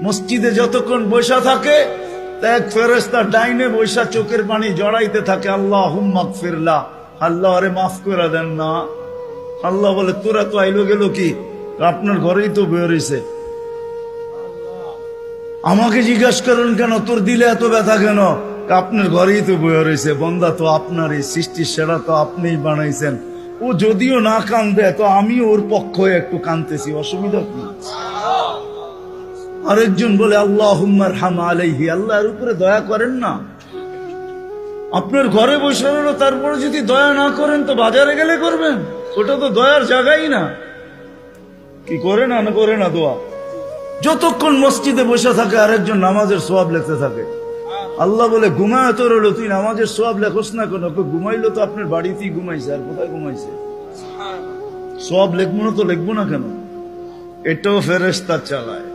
মসজিদে যতক্ষণ বসা থাকে এক ফেরেশতা ডাইনে বৈশা চোখের পানি জড়াইতে থাকে, আল্লাহুম্মা গফিরলা, আল্লাহ আরে মাফ করে দেন না। আল্লাহ বলে তোরা তো আইলো গেল কি, আপনার ঘরেই তো বের হইছে, আমাকে জিজ্ঞাসা করেন কেন তোর দিলে এত ব্যথা কেন? আপনার ঘরেই তো বের হইছে, বন্দা তো আপনারই, সৃষ্টির সেরা তো আপনিই বানাইছেন। ও যদিও না কান্দে তো আমি ওর পক্ষ হয়ে একটু কান্দতেছি, অসুবিধা কি? আরেকজন বলে আল্লাহুম্মা আরহাম আলাইহি, আল্লাহর উপরে দয়া করেন না। আপনার ঘরে বসে রইল, তারপরে যদি দয়া না করেন তো বাজারে গেলে করবেন, ওটা তো দয়ার জায়গাই না। কি করে না না করে না দোয়া? যতক্ষণ মসজিদে বসে থাকে আরেকজন নামাজের সওয়াব লিখতে থাকে। আল্লাহ বলে ঘুমায় তো রইল, তুই নামাজের সওয়াব লেখোস না কেন? ঘুমাইলো তো আপনার বাড়িতেই ঘুমাইছে, আর কোথায় ঘুমাইছে? সওয়াব লিখবো না তো লিখবো না কেন? এটাও ফেরেশতা চালায়।